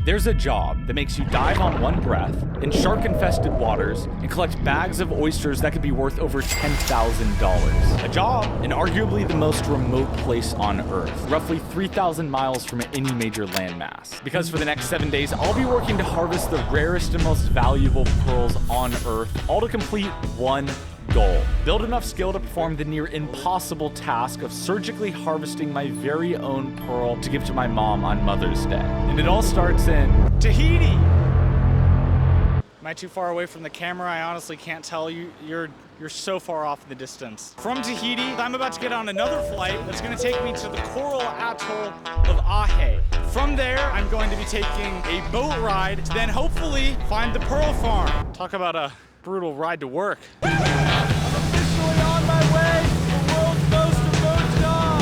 There's a job that makes you dive on one breath in shark-infested waters and collect bags of oysters that could be worth over $10,000. A job in arguably the most remote place on Earth, roughly 3,000 miles from any major landmass. Because for the next 7 days, I'll be working to harvest the rarest and most valuable pearls on Earth, all to complete one goal: build enough skill to perform the near impossible task of surgically harvesting my very own pearl to give to my mom on Mother's Day. And it all starts in Tahiti. Am I too far away from the camera? I honestly can't tell. You're so far off in the distance. From Tahiti, I'm about to get on another flight that's gonna take me to the coral atoll of Ahe. From there, I'm going to be taking a boat ride to then hopefully find the pearl farm. Talk about a brutal ride to work. Officially on my way to the world's most remote job.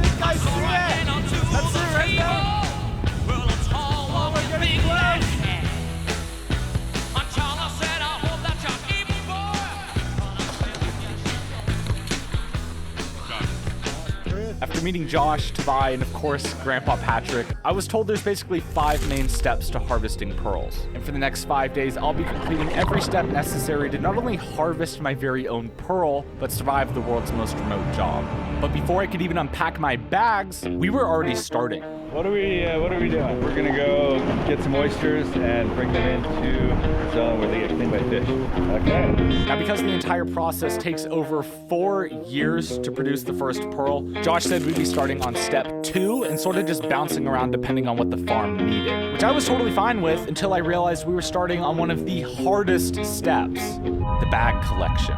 I think I see it. That's it right there. Oh, we're getting close. After meeting Josh, Tavai, and of course Grandpa Patrick, I was told there's basically 5 main steps to harvesting pearls. And for the next 5 days, I'll be completing every step necessary to not only harvest my very own pearl, but survive the world's most remote job. But before I could even unpack my bags, we were already starting. What are we doing? We're gonna go get some oysters and bring them into the zone where they get cleaned by fish. Okay. Now, because the entire process takes over 4 years to produce the first pearl, Josh said we'd be starting on step 2 and sort of just bouncing around depending on what the farm needed, which I was totally fine with until I realized we were starting on one of the hardest steps, the bag collection.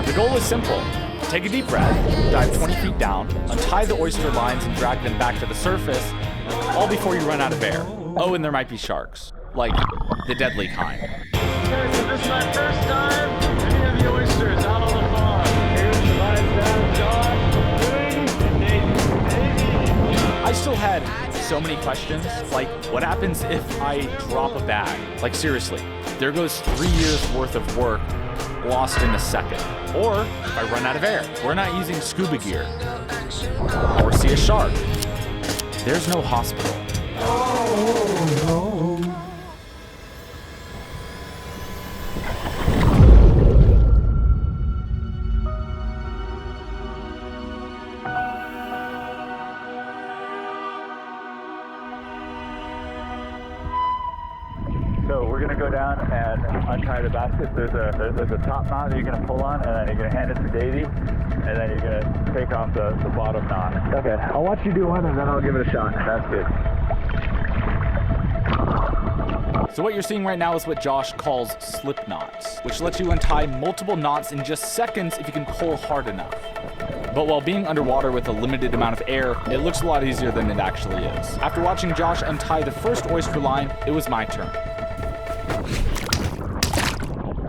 The goal is simple. Take a deep breath, dive 20 feet down, untie the oyster lines and drag them back to the surface, all before you run out of air. Oh, and there might be sharks, like the deadly kind. Okay, so this is my first time any of the oysters out on the farm. Here's the lines down, Josh, and Davey. I still had so many questions, like what happens if I drop a bag? Like seriously, there goes 3 years worth of work lost in a second. Or if I run out of air, we're not using scuba gear. Or see a shark. There's no hospital. Oh, no. So we're gonna go down and untie the basket. There's a top knot that you're gonna pull on, and then you're gonna hand it to Davey, and then you're gonna take off the bottom knot. Okay, I'll watch you do one, and then I'll give it a shot. That's good. So what you're seeing right now is what Josh calls slip knots, which lets you untie multiple knots in just seconds if you can pull hard enough. But while being underwater with a limited amount of air, it looks a lot easier than it actually is. After watching Josh untie the first oyster line, it was my turn.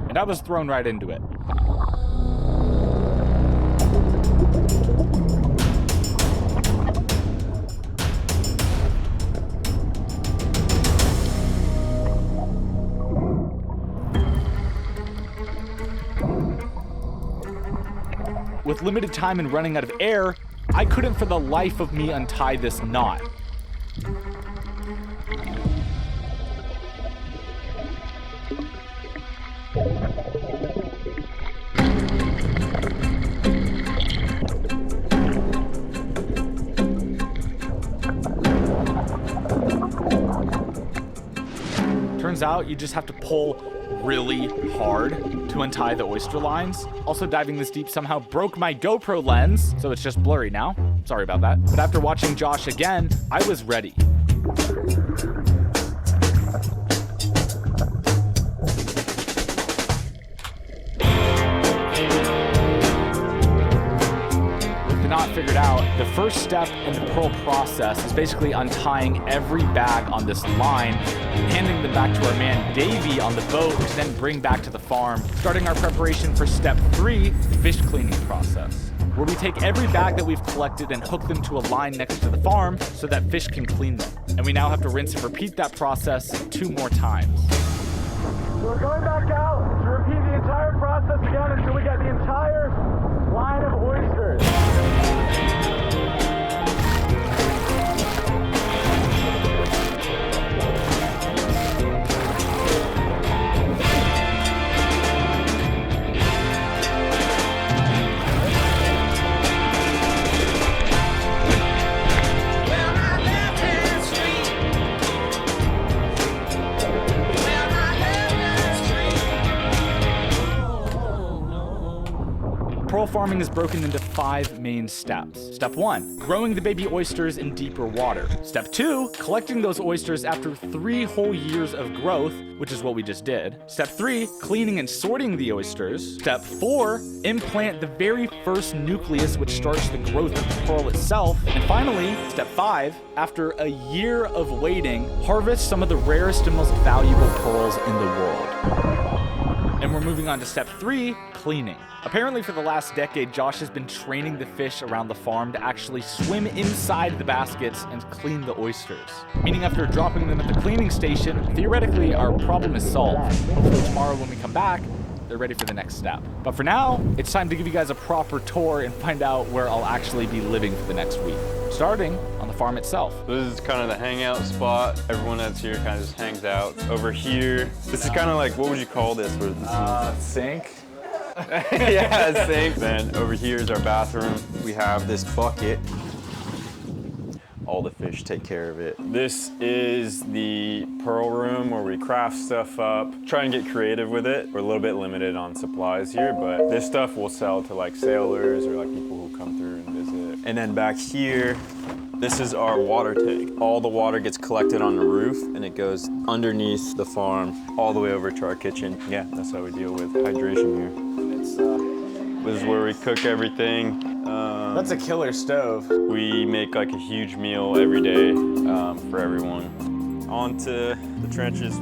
And I was thrown right into it. With limited time and running out of air, I couldn't for the life of me untie this knot. Turns out you just have to pull really hard to untie the oyster lines. Also, diving this deep somehow broke my GoPro lens, so it's just blurry now. Sorry about that. But after watching Josh again, I was ready. Not figured out, the first step in the pearl process is basically untying every bag on this line and handing them back to our man Davey on the boat to then bring back to the farm, starting our preparation for step 3, the fish cleaning process, where we take every bag that we've collected and hook them to a line next to the farm so that fish can clean them. And we now have to rinse and repeat that process 2 more times. So we're going back out to repeat the entire process again until we get the entire pearl farming is broken into 5 main steps. Step 1, growing the baby oysters in deeper water. Step 2, collecting those oysters after 3 whole years of growth, which is what we just did. Step 3, cleaning and sorting the oysters. Step 4, implant the very first nucleus, which starts the growth of the pearl itself. And finally, step 5, after a year of waiting, harvest some of the rarest and most valuable pearls in the world. And we're moving on to step 3, cleaning. Apparently for the last decade, Josh has been training the fish around the farm to actually swim inside the baskets and clean the oysters. Meaning after dropping them at the cleaning station, theoretically our problem is solved. Hopefully tomorrow when we come back, they're ready for the next step. But for now, it's time to give you guys a proper tour and find out where I'll actually be living for the next week. Starting on the farm itself. This is kind of the hangout spot. Everyone that's here kind of just hangs out. Over here, this is kind of like, what would you call this? Sink. Yeah, sink. Then over here is our bathroom. We have this bucket. All the fish take care of it. This is the pearl room where we craft stuff up, try and get creative with it. We're a little bit limited on supplies here, but this stuff we'll sell to like sailors or like people who come through and visit. And then back here, this is our water tank. All the water gets collected on the roof and it goes underneath the farm all the way over to our kitchen. Yeah, that's how we deal with hydration here. This is where we cook everything. That's a killer stove. We make like a huge meal every day for everyone. On to the trenches.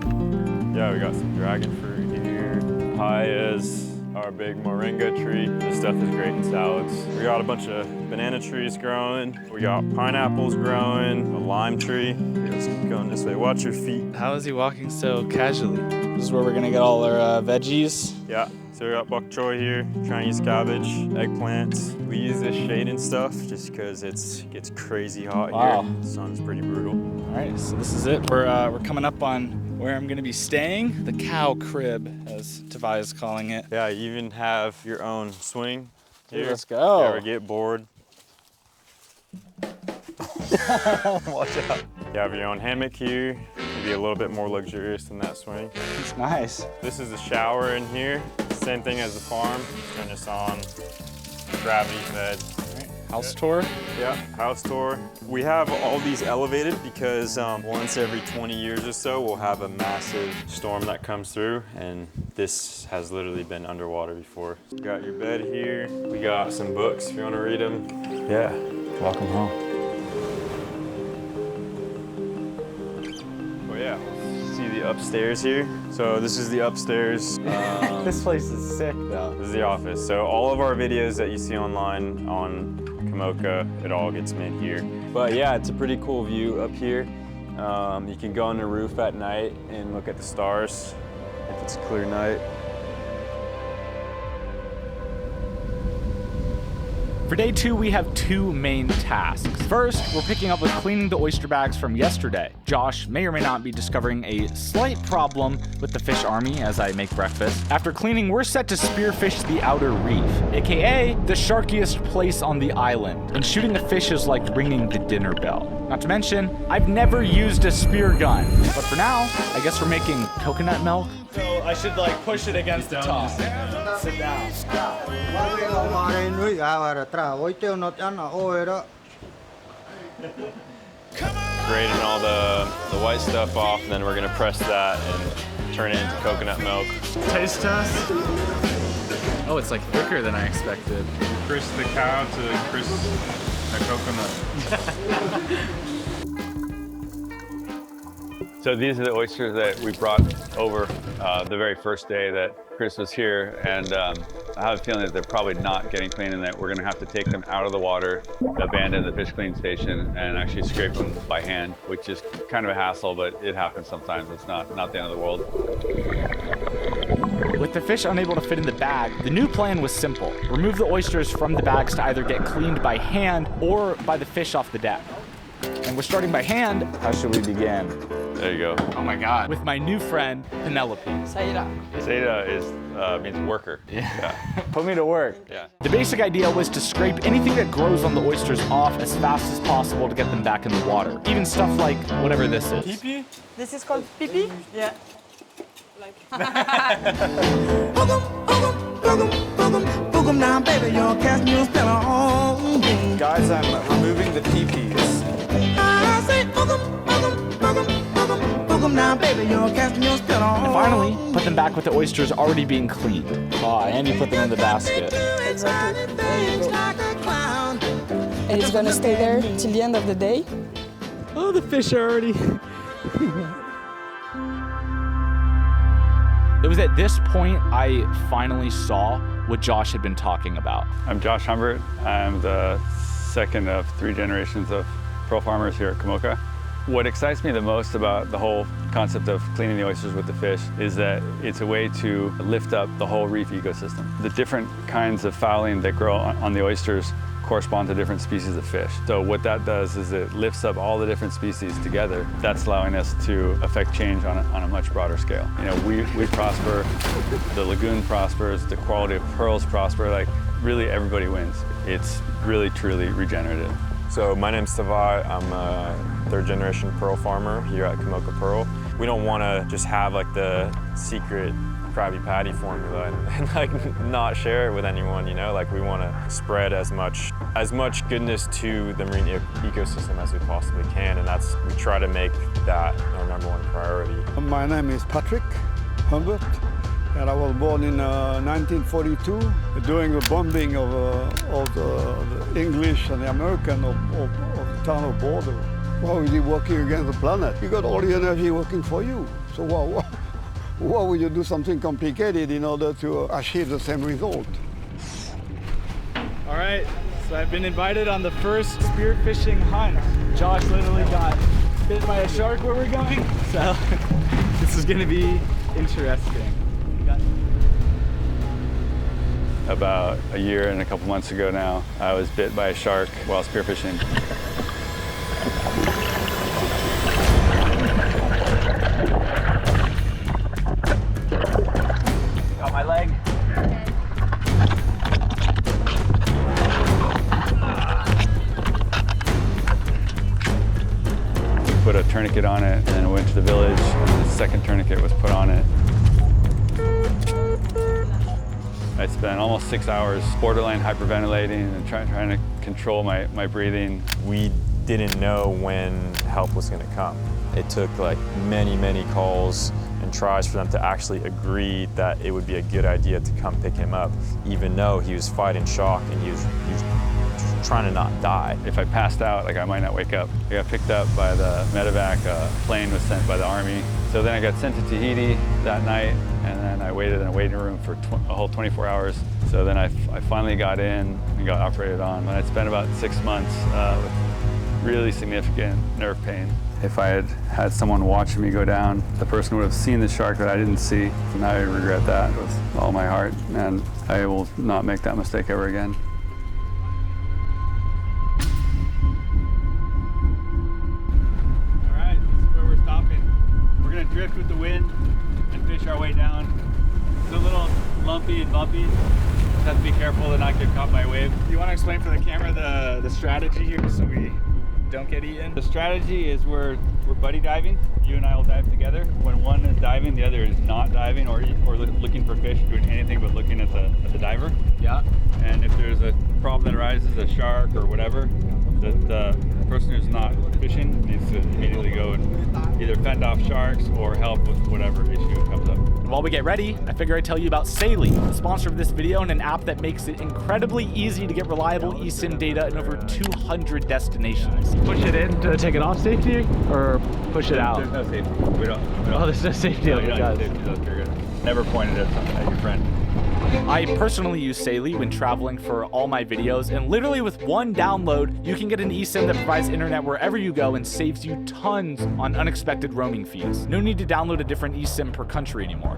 Yeah, we got some dragon fruit here. Papayas, our big moringa tree. This stuff is great in salads. We got a bunch of banana trees growing. We got pineapples growing, a lime tree. Just keep going this way. Watch your feet. How is he walking so casually? This is where we're gonna get all our veggies. Yeah, so we got bok choy here, Chinese cabbage, eggplants. We use this shade and stuff just because it gets crazy hot here. The sun's pretty brutal. All right, so this is it. We're coming up on where I'm gonna be staying. The cow crib, as Tavai is calling it. Yeah, you even have your own swing here. Let's go. If you ever get bored. Watch out. You have your own hammock here. Be a little bit more luxurious than that swing. It's nice. This is the shower in here. Same thing as the farm. Turn this on. Gravity fed. House tour? Yeah, house tour. We have all these elevated because once every 20 years or so, we'll have a massive storm that comes through, and this has literally been underwater before. You got your bed here. We got some books if you want to read them. Yeah, welcome home. Oh yeah, see the upstairs here? So this is the upstairs. This place is sick though. This is the office. So all of our videos that you see online on Kamoka, it all gets made here. But yeah, it's a pretty cool view up here. You can go on the roof at night and look at the stars if it's a clear night. For day 2, we have 2 main tasks. First, we're picking up with cleaning the oyster bags from yesterday. Josh may or may not be discovering a slight problem with the fish army as I make breakfast. After cleaning, we're set to spearfish the outer reef, aka the sharkiest place on the island. And shooting a fish is like ringing the dinner bell. Not to mention, I've never used a spear gun. But for now, I guess we're making coconut milk. So I should like push it against the top. Sit down. Grating all the white stuff off, and then we're gonna press that and turn it into coconut milk. Taste test. Oh, it's like thicker than I expected. Chris the cow to Chris the coconut. So these are the oysters that we brought over the very first day that Chris was here, and I have a feeling that they're probably not getting clean and that we're gonna have to take them out of the water, abandon the fish cleaning station, and actually scrape them by hand, which is kind of a hassle, but it happens sometimes. It's not the end of the world. With the fish unable to fit in the bag, the new plan was simple. Remove the oysters from the bags to either get cleaned by hand or by the fish off the deck. And we're starting by hand. How should we begin? There you go. Oh my God. With my new friend, Penelope. Zeta means worker. Yeah. Put me to work. Yeah. The basic idea was to scrape anything that grows on the oysters off as fast as possible to get them back in the water. Even stuff like whatever this is. Pee-pee? This is called pee-pee? Yeah. Like. now, baby, you're casting your spell on me. Guys, I'm removing the teepees. I say, now, baby, you're casting your spell on. And finally, put them back with the oysters already being cleaned. Oh, and you put them in the basket. Exactly. There you go. And it's gonna stay there till the end of the day. Oh, the fish are already... It was at this point I finally saw what Josh had been talking about. I'm Josh Humbert. I'm the second of 3 generations of pearl farmers here at Kamoka. What excites me the most about the whole concept of cleaning the oysters with the fish is that it's a way to lift up the whole reef ecosystem. The different kinds of fouling that grow on the oysters correspond to different species of fish. So what that does is it lifts up all the different species together. That's allowing us to affect change on a much broader scale. You know, we prosper, the lagoon prospers, the quality of pearls prosper, like really everybody wins. It's really, truly regenerative. So my name's Savai. I'm a 3rd generation pearl farmer here at Kamoka Pearl. We don't want to just have like the secret Krabby Patty formula and like not share it with anyone, you know? Like we want to spread as much goodness to the marine ecosystem as we possibly can, and we try to make that our #1 priority. My name is Patrick Humbert, and I was born in 1942 during the bombing of the English and the American of the town of Bordeaux. Why are you working against the planet? You got all the energy working for you. So why would you do something complicated in order to achieve the same result? All right, so I've been invited on the first spearfishing hunt. Josh literally got bit by a shark where we're going, so this is gonna be interesting. About a year and a couple months ago now, I was bit by a shark while spearfishing. Got my leg. We put a tourniquet on it, and then I went to the village, and the second tourniquet was put on it. I spent almost 6 hours borderline hyperventilating and trying to control my breathing. We didn't know when help was going to come. It took like many calls and tries for them to actually agree that it would be a good idea to come pick him up, even though he was fighting shock and he was trying to not die. If I passed out, like I might not wake up. I got picked up by the medevac, a plane was sent by the Army. So then I got sent to Tahiti that night, and then I waited in a waiting room for a whole 24 hours. So then I finally got in and got operated on. And I'd spent about 6 months with really significant nerve pain. If I had had someone watching me go down, the person would have seen the shark that I didn't see. And I regret that with all my heart, and I will not make that mistake ever again. All right, this is where we're stopping. We're gonna drift with the wind and fish our way down. It's a little lumpy and bumpy. Just have to be careful to not get caught by a wave. Do you want to explain for the camera the strategy here so we don't get eaten? The strategy is we're buddy diving. You and I will dive together. When one is diving, the other is not diving or looking for fish, doing anything but looking at the diver. Yeah. And if there's a problem that arises, a shark or whatever, the person who's not fishing needs to immediately go and either fend off sharks or help with whatever issue comes up. While we get ready, I figure I'd tell you about Saily, the sponsor of this video, and an app that makes it incredibly easy to get reliable eSIM data in over 200 destinations. Push it in to take it off safety, or push it out? There's no safety. We don't. Oh, there's no safety. No, Okay, you don't guys. need safety. Look, you're good. Never pointed at your friend. I personally use Saily when traveling for all my videos, and literally with one download, you can get an eSIM that provides internet wherever you go and saves you tons on unexpected roaming fees. No need to download a different eSIM per country anymore.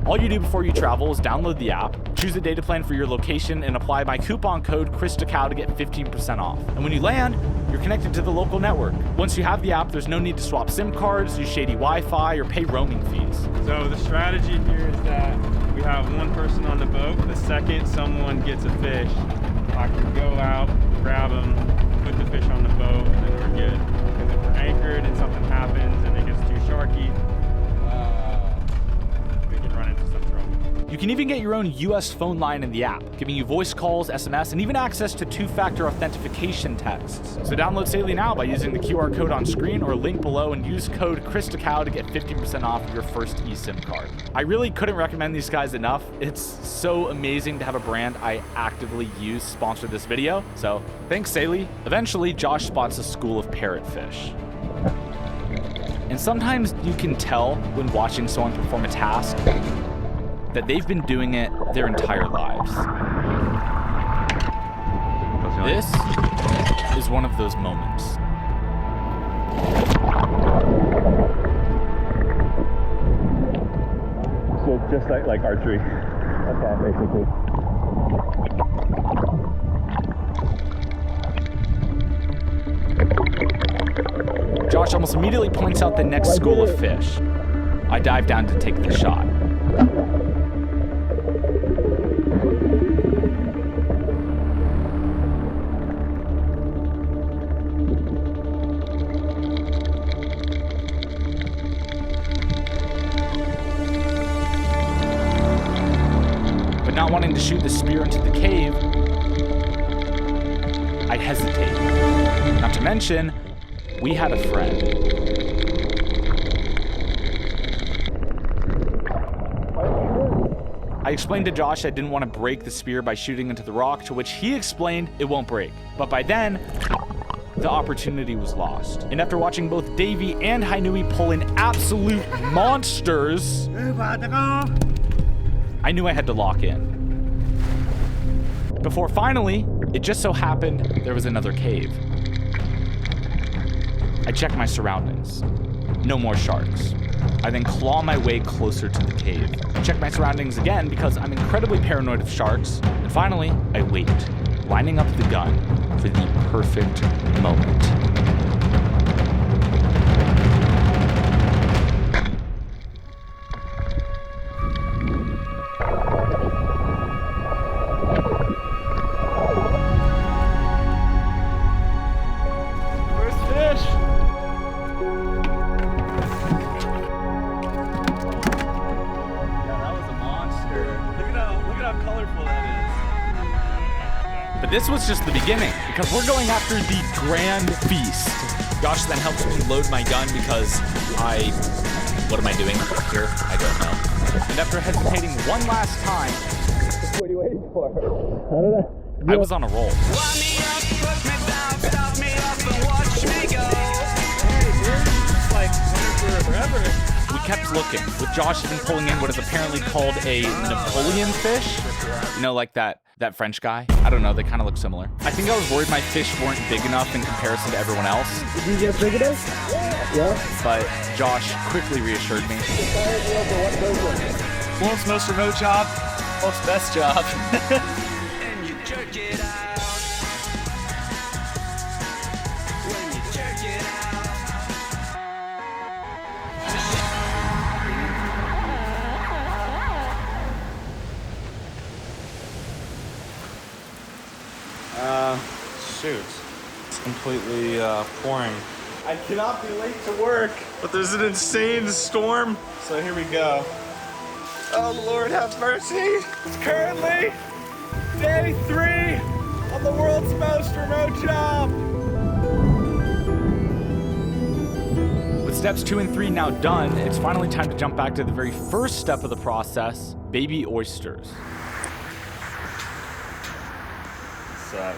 All you do before you travel is download the app, choose a data plan for your location, and apply my coupon code ChrisToCow to get 15% off. And when you land, you're connected to the local network. Once you have the app, there's no need to swap SIM cards, use shady Wi-Fi, or pay roaming fees. So the strategy here is that we have one person on the boat. The second someone gets a fish, I can go out, grab them, put the fish on the boat, and then we're good. Because if we're anchored and something happens and it gets sharky, we can run into some trouble. You can even get your own US phone line in the app, giving you voice calls, SMS, and even access to two-factor authentication texts. So download Saily now by using the QR code on screen or link below and use code ChrisToCow to get 50% off your first eSIM card. I really couldn't recommend these guys enough. It's so amazing to have a brand I actively use sponsor this video. So thanks, Saily. Eventually, Josh spots a school of parrotfish. And sometimes you can tell when watching someone perform a task that they've been doing it their entire lives. This is one of those moments. So just like archery. Okay, basically. Josh almost immediately points out the next school of fish. I dive down to take the shot. But not wanting to shoot the spear into the cave, I hesitate. Not to mention, we had a friend. I explained to Josh I didn't want to break the spear by shooting into the rock, to which he explained it won't break. But by then, the opportunity was lost. And after watching both Davey and Hainui pull in absolute monsters, I knew I had to lock in. Before finally, it just so happened there was another cave. I check my surroundings. No more sharks. I then claw my way closer to the cave. I check my surroundings again because I'm incredibly paranoid of sharks. And finally, I wait, lining up the gun for the perfect moment. This was just the beginning, because we're going after the grand feast. Josh then helps me load my gun because what am I doing here? I don't know. And after hesitating one last time, what are you waiting for? I don't know. I was on a roll. Wind me up, put me down, stop me up and watch me go. Hey, we're just like running forever. We kept looking, with Josh even pulling in what is apparently called a Napoleon fish. You know, like that French guy? I don't know, they kind of look similar. I think I was worried my fish weren't big enough in comparison to everyone else. Did you get big enough? Yeah. But Josh quickly reassured me. World's most remote job, world's best job. And you jerk it out. When you jerk it out. Shoot. It's completely pouring. I cannot be late to work, but there's an insane storm. So here we go. Oh, Lord have mercy. It's currently day 3 on the world's most remote job. With steps 2 and 3 now done, it's finally time to jump back to the very first step of the process, baby oysters. What's up?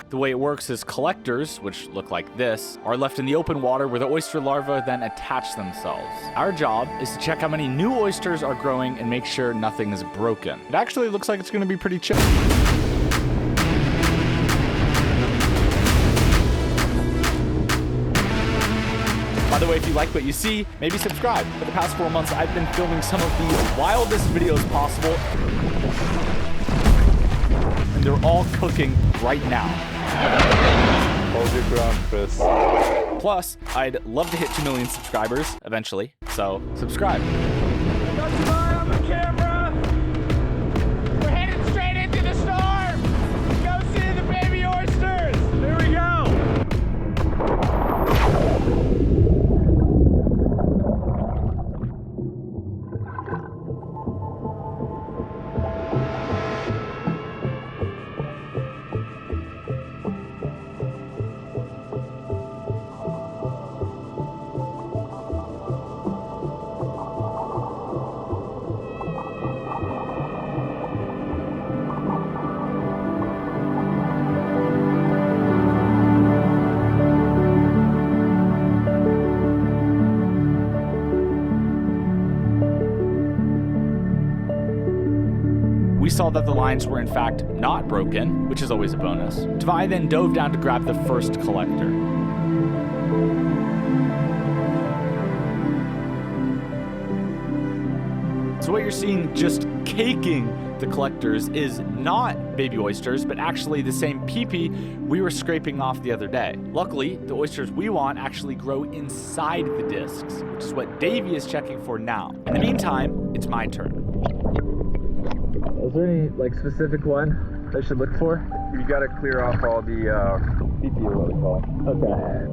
The way it works is collectors, which look like this, are left in the open water where the oyster larvae then attach themselves. Our job is to check how many new oysters are growing and make sure nothing is broken. It actually looks like it's going to be pretty chill. By the way, if you like what you see, maybe subscribe. For the past 4 months, I've been filming some of the wildest videos possible. And they're all cooking right now. Hold your ground, Chris. Plus, I'd love to hit 2 million subscribers eventually, so subscribe. Got your eye on the camera. We're headed straight into the storm. Go see the baby oysters. There we go. we saw that the lines were in fact not broken, which is always a bonus. Tavai then dove down to grab the first collector. So what you're seeing just caking the collectors is not baby oysters, but actually the same pee-pee we were scraping off the other day. Luckily, the oysters we want actually grow inside the discs, which is what Davey is checking for now. In the meantime, it's my turn. Is there any specific one I should look for? You gotta clear off all the pee-pee, what we call it. Okay.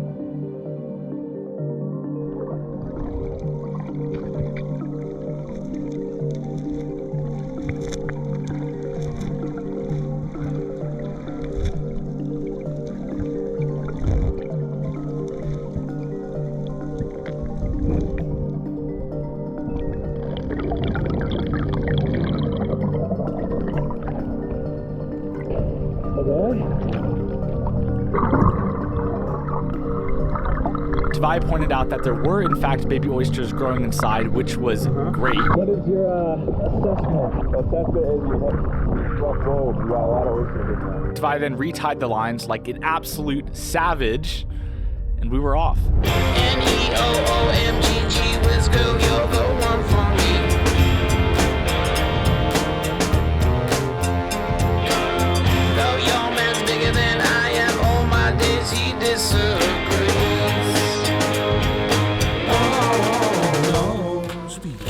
Tavai pointed out that there were in fact baby oysters growing inside, which was great. What is your assessment? Assessment is you got a lot of oysters in there. Tavai then retied the lines like an absolute savage, and we were off. N-E-O-O-M-G-G, let's go, you're the one for me. Though your man's bigger than I am, all my days he disagrees.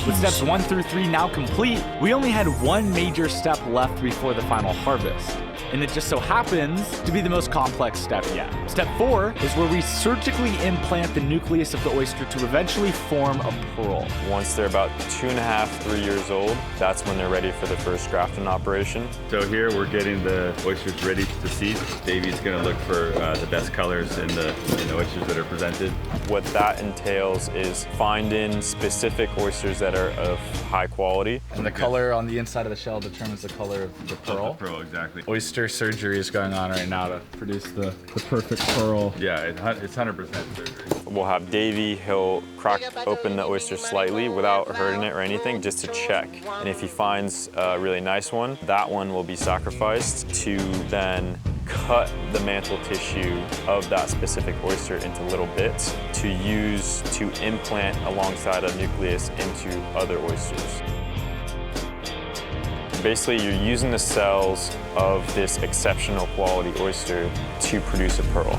With steps 1 through 3 now complete, we only had one major step left before the final harvest. And it just so happens to be the most complex step yet. Step 4 is where we surgically implant the nucleus of the oyster to eventually form a pearl. Once they're about 2.5, 3 years old, that's when they're ready for the first grafting operation. So here we're getting the oysters ready to seed. Davey's gonna look for the best colors in the oysters that are presented. What that entails is finding specific oysters that are of high quality. And the color on the inside of the shell determines the color of the pearl. The pearl, exactly. Oyster surgery is going on right now to produce the perfect pearl. Yeah, it's 100% surgery. We'll have Davey, he'll crack open the oyster slightly without hurting it or anything, just to check. And if he finds a really nice one, that one will be sacrificed to then cut the mantle tissue of that specific oyster into little bits to use to implant alongside a nucleus into other oysters. Basically, you're using the cells of this exceptional quality oyster to produce a pearl.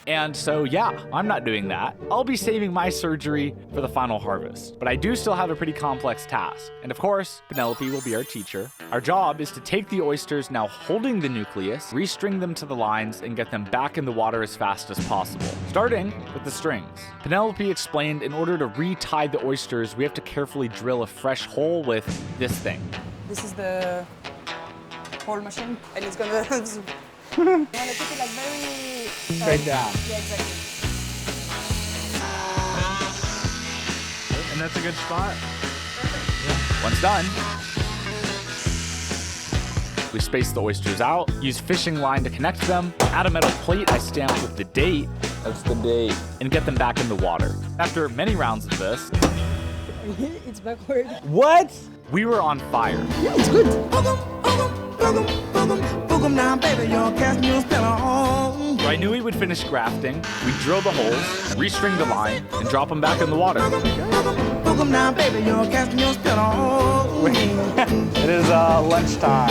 And so, yeah, I'm not doing that. I'll be saving my surgery for the final harvest. But I do still have a pretty complex task. And of course, Penelope will be our teacher. Our job is to take the oysters now holding the nucleus, restring them to the lines, and get them back in the water as fast as possible, starting with the strings. Penelope explained in order to retie the oysters, we have to carefully drill a fresh hole with this thing. This is the hole machine, and it's gonna. You wanna put it like very Straight down. Yeah, exactly. And that's a good spot. Once done, we space the oysters out, use fishing line to connect them, add a metal plate I stamped with the date, That's the date. and get them back in the water. After many rounds of this, It's backward. what? We were on fire. Yeah, it's good. So I knew we would finish grafting, we'd drill the holes, restring the line, and drop them back in the water. It is lunchtime.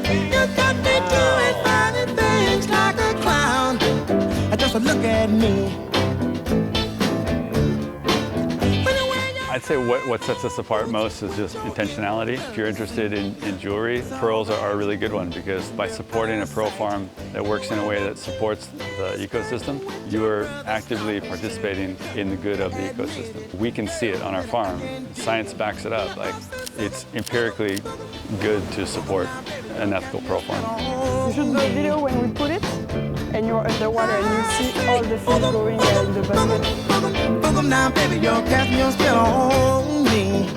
You got me doing funny things like a clown. Just look at me. I'd say what sets us apart most is just intentionality. If you're interested in jewelry, pearls are a really good one because by supporting a pearl farm that works in a way that supports the ecosystem, you are actively participating in the good of the ecosystem. We can see it on our farm. Science backs it up. Like, it's empirically good to support an ethical pearl farm. You should do a video when we put it, and you're underwater and you see all the fish going in the basket. Now, baby, you're casting your spell on me.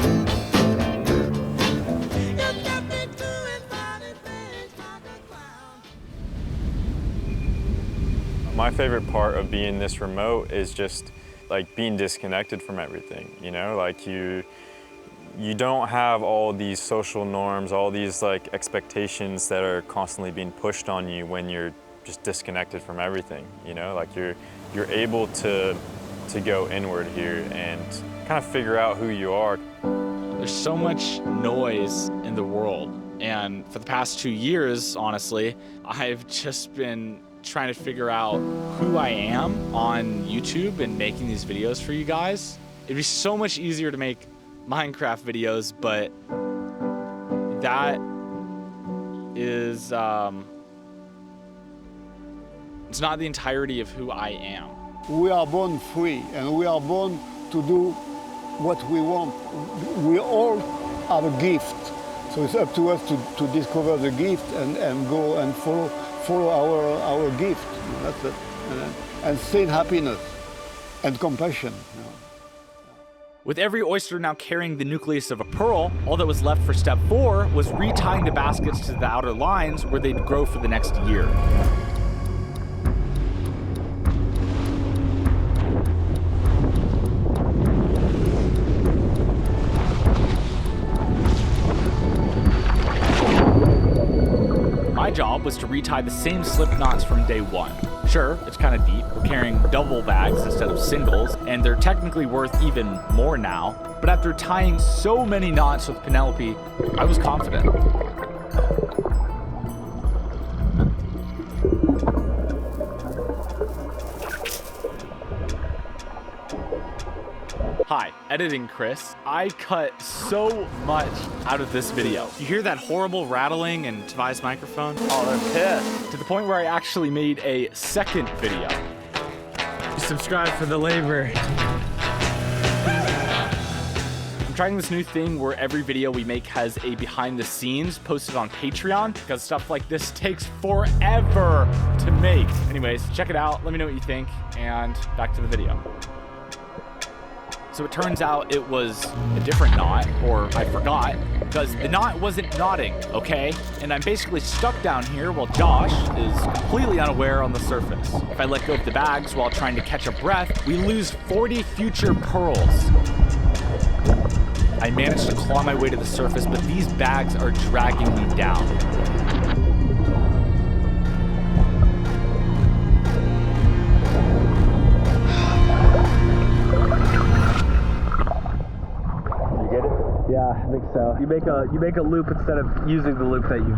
My favorite part of being this remote is just like being disconnected from everything, you know? Like you don't have all these social norms, all these like expectations that are constantly being pushed on you when you're just disconnected from everything, you know? Like you're able to go inward here and kind of figure out who you are. There's so much noise in the world, and for the past 2 years, honestly, I've just been trying to figure out who I am on YouTube and making these videos for you guys. It'd be so much easier to make Minecraft videos, but that is, it's not the entirety of who I am. We are born free, and we are born to do what we want. We all have a gift, so it's up to us to discover the gift and go and follow our gift. That's it. And stay in happiness and compassion. You know. With every oyster now carrying the nucleus of a pearl, all that was left for step 4 was retying the baskets to the outer lines where they'd grow for the next year. My job was to retie the same slip knots from day 1. Sure, it's kind of deep. We're carrying double bags instead of singles, and they're technically worth even more now. But after tying so many knots with Penelope, I was confident. Hi, editing Chris. I cut so much out of this video. You hear that horrible rattling in Tavai's microphone? Oh, they're pissed. To the point where I actually made a second video. Subscribe for the labor. I'm trying this new thing where every video we make has a behind the scenes posted on Patreon, because stuff like this takes forever to make. Anyways, check it out, let me know what you think, and back to the video. So it turns out it was a different knot, or I forgot, because the knot wasn't knotting, okay? And I'm basically stuck down here while Josh is completely unaware on the surface. If I let go of the bags while trying to catch a breath, we lose 40 future pearls. I managed to claw my way to the surface, but these bags are dragging me down. Yeah, I think so. You make a loop instead of using the loop that you.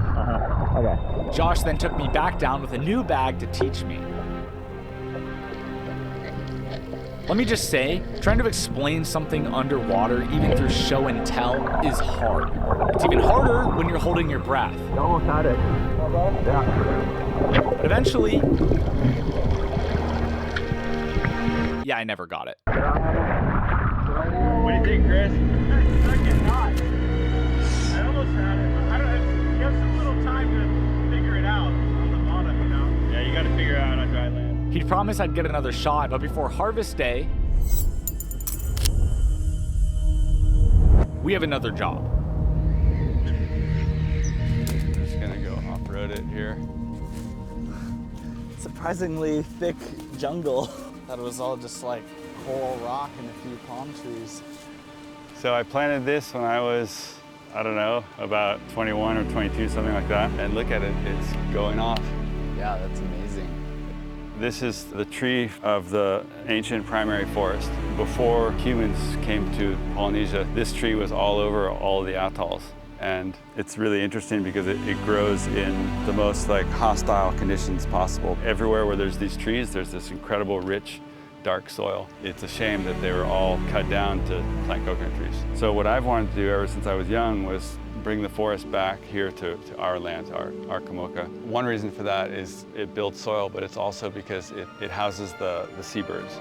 Okay. Josh then took me back down with a new bag to teach me. Let me just say, trying to explain something underwater, even through show and tell, is hard. It's even harder when you're holding your breath. You almost had it. Yeah. But eventually, yeah, I never got it. What do you think, Chris? Fucking not. I almost had it. I don't. You have some little time to figure it out on the bottom, you know. Yeah, you got to figure it out on dry land. He'd promised I'd get another shot, but before harvest day, we have another job. Just gonna go off-road it here. Surprisingly thick jungle. That was all just like coral rock and a few palm trees. So I planted this when I was, I don't know, about 21 or 22, something like that. And look at it, it's going off. Yeah, that's amazing. This is the tree of the ancient primary forest. Before humans came to Polynesia, this tree was all over all of the atolls. And it's really interesting because it grows in the most like hostile conditions possible. Everywhere where there's these trees, there's this incredible rich, dark soil. It's a shame that they were all cut down to plant coconut trees. So what I've wanted to do ever since I was young was bring the forest back here to our land, our Kamoka. One reason for that is it builds soil, but it's also because it houses the seabirds.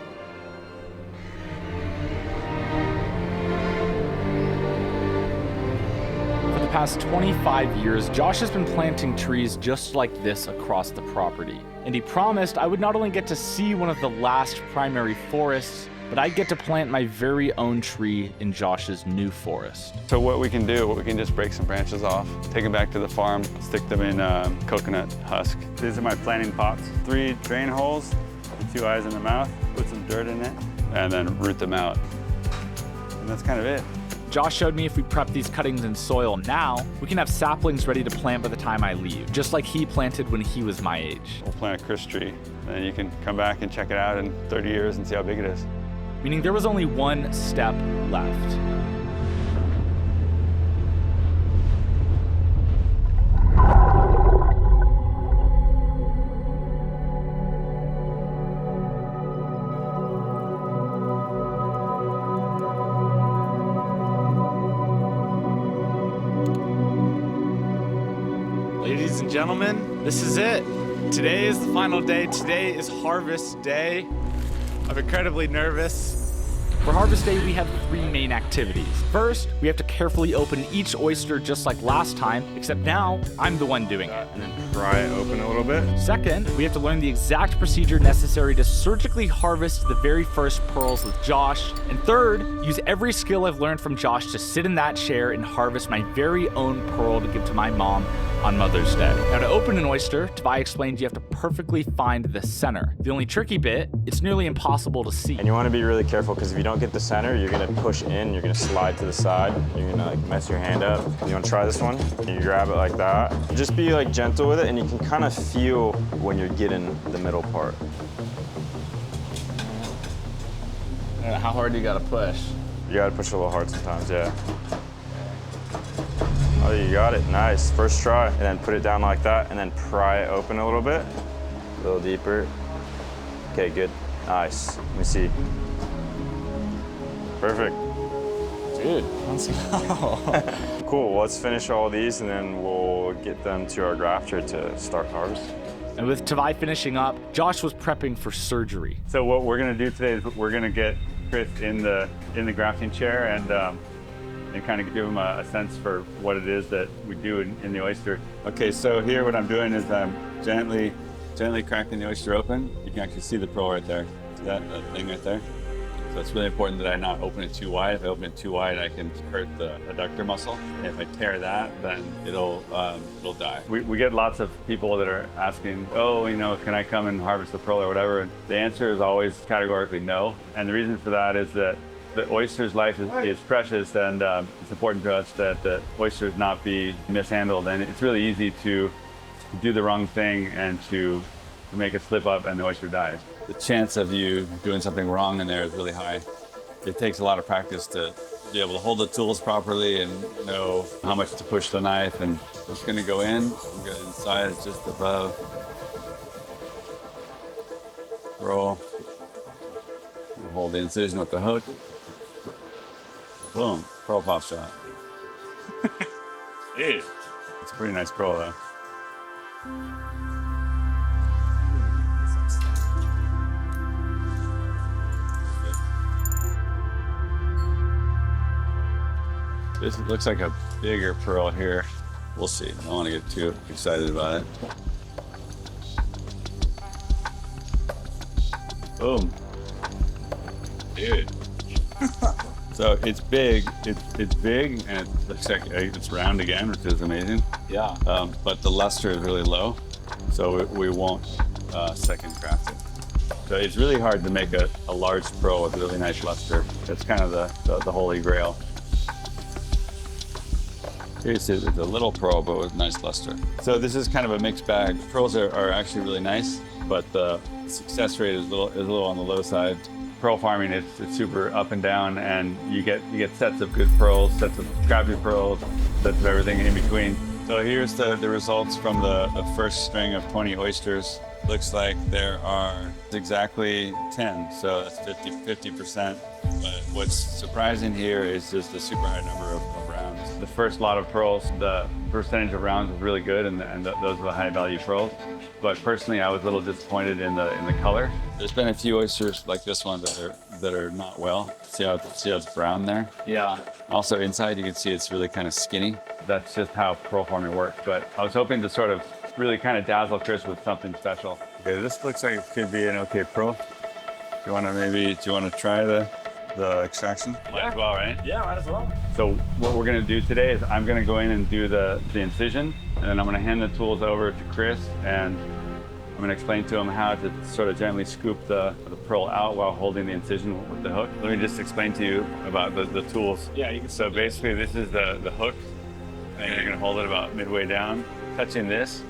For the past 25 years, Josh has been planting trees just like this across the property. And he promised I would not only get to see one of the last primary forests, but I'd get to plant my very own tree in Josh's new forest. So what we can just break some branches off, take them back to the farm, stick them in coconut husk. These are my planting pots. 3 drain holes, 2 eyes in the mouth, put some dirt in it, and then root them out. And that's kind of it. Josh showed me if we prep these cuttings in soil now, we can have saplings ready to plant by the time I leave, just like he planted when he was my age. We'll plant a Chris tree, and then you can come back and check it out in 30 years and see how big it is. Meaning there was only one step left. Ladies and gentlemen, this is it. Today is the final day. Today is harvest day. I'm incredibly nervous. For Harvest Day, we have 3 main activities. First, we have to carefully open each oyster just like last time, except now I'm the one doing it. And then pry it open a little bit. Second, we have to learn the exact procedure necessary to surgically harvest the very first pearls with Josh. And third, use every skill I've learned from Josh to sit in that chair and harvest my very own pearl to give to my mom on Mother's Day. Now, to open an oyster, Tavai explained you have to perfectly find the center. The only tricky bit, it's nearly impossible to see. And you want to be really careful because if you don't get the center, you're going to push in, you're going to slide to the side, you're going to like mess your hand up. You want to try this one? You grab it like that. Just be like gentle with it, and you can kind of feel when you're getting the middle part. How hard do you gotta push? You got to push a little hard sometimes, yeah. Oh, you got it. Nice. First try. And then put it down like that, and then pry it open a little bit. A little deeper. Okay, good. Nice. Let me see. Perfect. Dude, let's go. Cool. Well, let's finish all these, and then we'll get them to our grafter to start harvest. And with Tavai finishing up, Josh was prepping for surgery. So what we're gonna do today is we're gonna get Chris in the grafting chair and kind of give him a sense for what it is that we do in the oyster. Okay, so here what I'm doing is I'm gently cracking the oyster open. You can actually see the pearl right there. See that thing right there? So it's really important that I not open it too wide. If I open it too wide, I can hurt the adductor muscle. And if I tear that, then it'll die. We get lots of people that are asking, oh, can I come and harvest the pearl or whatever? And the answer is always categorically no. And the reason for that is that the oyster's life is precious, and it's important to us that the oysters not be mishandled. And it's really easy to do the wrong thing and to make a slip up and the oyster dies. The chance of you doing something wrong in there is really high. It takes a lot of practice to be able to hold the tools properly and know how much to push the knife. And it's going to go in, go inside, it's just above. Roll. Hold the incision with the hook. Boom, pearl pop shot. Dude, it's a pretty nice pearl though. This looks like a bigger pearl here. We'll see. I don't want to get too excited about it. Boom. Dude. So it's big. It's big, and it looks like it's round again, which is amazing. Yeah. But the luster is really low, so we won't second craft it. So it's really hard to make a large pearl with really nice luster. That's kind of the holy grail. Here's a little pearl, but with nice luster. So this is kind of a mixed bag. Pearls are actually really nice, but the success rate is a little on the low side. Pearl farming, it's super up and down, and you get sets of good pearls, sets of crappy pearls, sets of everything in between. So here's the results from the first string of 20 oysters. Looks like there are exactly 10, so that's 50%. But what's surprising here is just the super high number of rounds. The first lot of pearls, the percentage of rounds was really good, and those are the high value pearls. But personally, I was a little disappointed in the color. There's been a few oysters like this one that are not well. See how it's brown there? Yeah. Also inside, you can see it's really kind of skinny. That's just how pearl farming works. But I was hoping to sort of really kind of dazzle Chris with something special. Okay, this looks like it could be an okay pearl. Do you want to try the extraction? Might as well, right? Yeah, might as well. So what we're gonna do today is I'm gonna go in and do the incision, and then I'm gonna hand the tools over to Chris, and I'm gonna explain to him how to sort of gently scoop the pearl out while holding the incision with the hook. Let me just explain to you about the tools. Yeah, you can. So basically this is the hook, and you're gonna hold it about midway down. Touching this,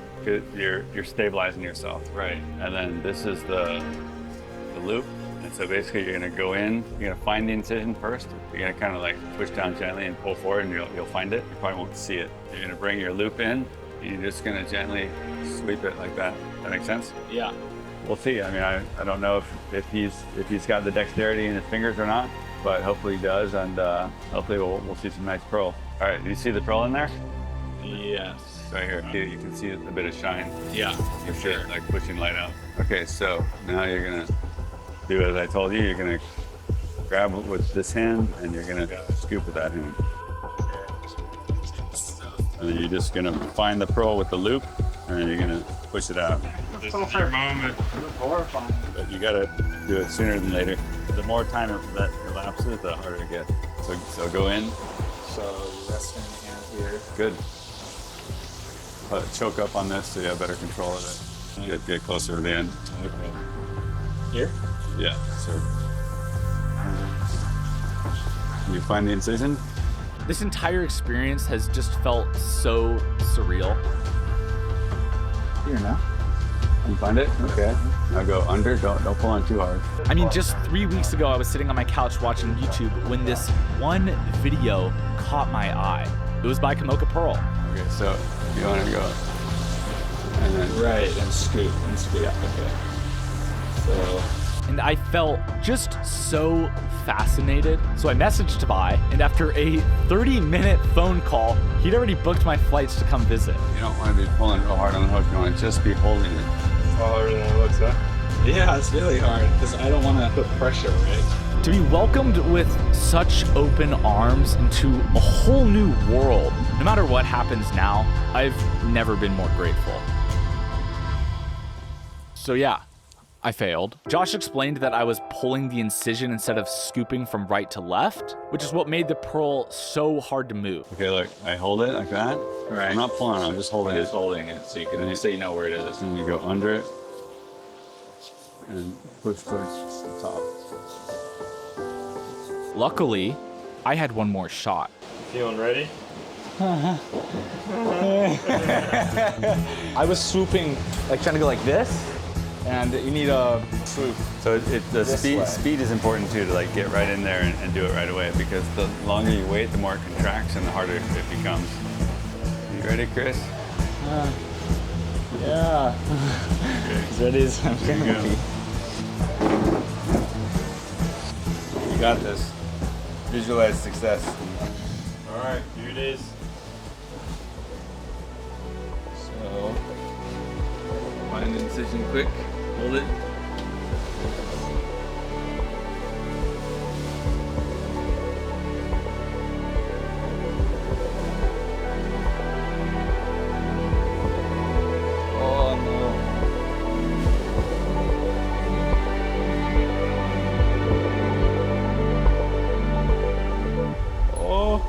you're stabilizing yourself. Right. And then this is the loop. And so basically you're gonna go in, you're gonna find the incision first. You're gonna kind of like push down gently and pull forward and you'll find it. You probably won't see it. You're gonna bring your loop in and you're just gonna gently sweep it like that. That makes sense? Yeah. We'll see. I mean, I don't know if he's got the dexterity in his fingers or not, but hopefully he does, and hopefully we'll see some nice pearl. All right, do you see the pearl in there? Yes. Right here, you can see a bit of shine. Yeah, For sure, like pushing light out. Okay, so now you're gonna do as I told you. You're gonna grab it with this hand and you're gonna scoop with that hand. And then you're just gonna find the pearl with the loop and then you're gonna push it out. This is your moment. Horrifying. But you gotta do it sooner than later. The more time that elapses, the harder it gets. So go in. So resting hand here. Good. Choke up on this so you have better control of it. Get closer to the end. Okay. Here? Yeah, sir. You find the incision? This entire experience has just felt so surreal. Here now. You find it? Okay. Now go under, don't pull on too hard. I mean, just 3 weeks ago, I was sitting on my couch watching YouTube when this one video caught my eye. It was by Kamoka Pearl. Okay, so you want to go and then Right, and scoop. Yeah. Okay. So. And I felt just so fascinated. So I messaged Tobai, and after a 30-minute phone call, he'd already booked my flights to come visit. you don't want to be pulling real hard on the hook. You want to just be holding it. All everything looks up. Yeah, it's really hard because I don't want to put pressure, right? To be welcomed with such open arms into a whole new world, no matter what happens now, I've never been more grateful. So yeah, I failed. Josh explained that I was pulling the incision instead of scooping from right to left, which is what made the pearl so hard to move. Okay, look, I hold it like that. Right. I'm not pulling on, I'm just holding it. Just holding it so you can so you know where it is. And you go under it and push towards the top. Luckily, I had one more shot. Feeling ready? I was swooping, like trying to go like this, and you need a swoop. So the This way. speed is important too, to like get right in there and do it right away, because the longer you wait, the more it contracts and the harder it becomes. You ready, Chris? Yeah. As ready as I'm There you gonna go. be. You got this. Visualize success. All right, here it is. So, find the incision quick, hold it. Oh no. Oh.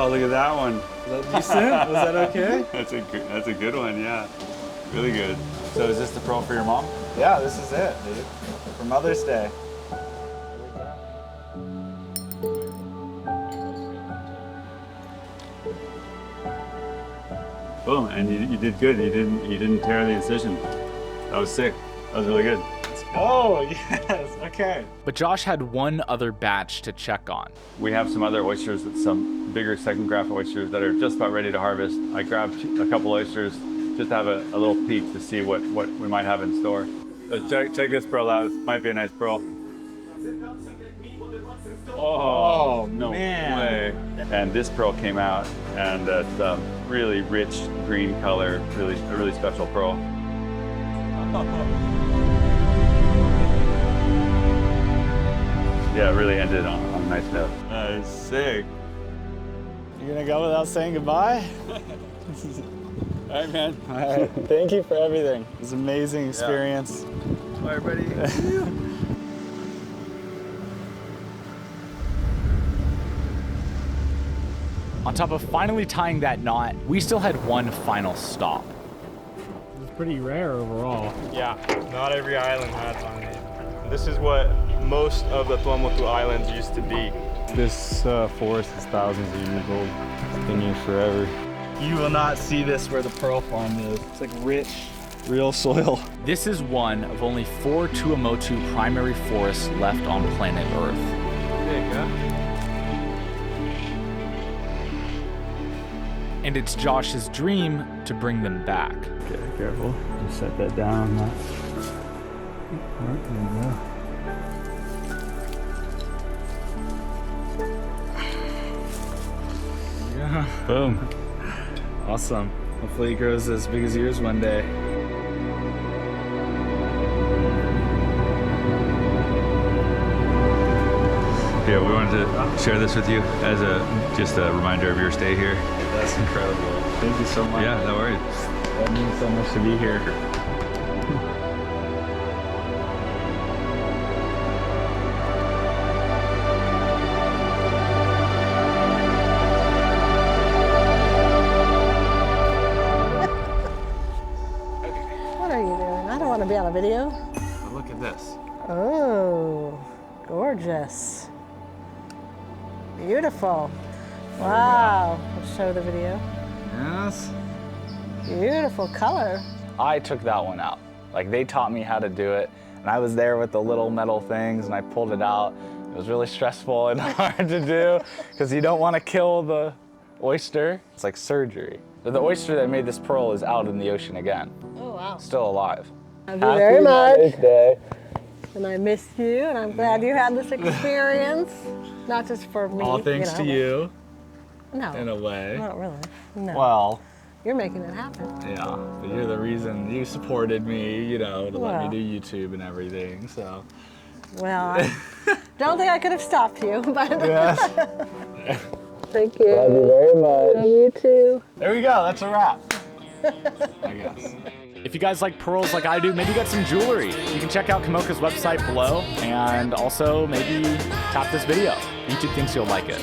Oh, look at that one. Was that decent? Was that okay? That's a good one, yeah. Really good. So is this the pearl for your mom? Yeah, this is it, dude. For Mother's Day. Boom, and you did good. You didn't tear the incision. That was sick. That was really good. Oh, yes, okay. But Josh had one other batch to check on. We have some other oysters, some bigger second graph oysters that are just about ready to harvest. I grabbed a couple oysters just to have a little peek to see what we might have in store. So check this pearl out. This might be a nice pearl. Oh, no man. way. And this pearl came out, and it's a really rich green color, a really special pearl. Yeah, it really ended on a nice note. That is sick. You're gonna go without saying goodbye? All right, man. All right, thank you for everything. It was an amazing experience. Bye, buddy. On top of finally tying that knot, we still had one final stop. It's pretty rare overall. Yeah, not every island has honey. This is what most of the Tuamotu Islands used to be. This forest is thousands of years old. It's been here forever. You will not see this where the pearl farm is. It's like rich, real soil. This is one of only 4 Tuamotu primary forests left on planet Earth. There you go. And it's Josh's dream to bring them back. Okay, careful. Just set that down. There you go. Yeah. Boom. Awesome. Hopefully it grows as big as yours one day. Yeah, we wanted to share this with you as just a reminder of your stay here. That's incredible. Thank you so much. Yeah, no worries. That means so much to be here. What are you doing? I don't want to be on a video. But look at this. Oh, gorgeous. Beautiful. Wow. Let's show the video. Yes. Beautiful color. I took that one out. Like, they taught me how to do it, and I was there with the little metal things, and I pulled it out. It was really stressful and hard to do because you don't want to kill the oyster. It's like surgery. The oyster that made this pearl is out in the ocean again. Oh, wow. Still alive. Thank you very much. Happy Day. And I missed you, and I'm glad you had this experience. Not just for me. All thanks to you, No. in a way. Not really. No. Well, You're making it happen. Yeah, but you're the reason you supported me, you know, to let Well. me do YouTube and everything, so. Well, I don't think I could have stopped you, but Yes. thank you. love you very much. Love you too. There we go, that's a wrap. I guess. If you guys like pearls like I do, maybe get some jewelry. You can check out Kamoka's website below, and also maybe tap this video. YouTube thinks you'll like it.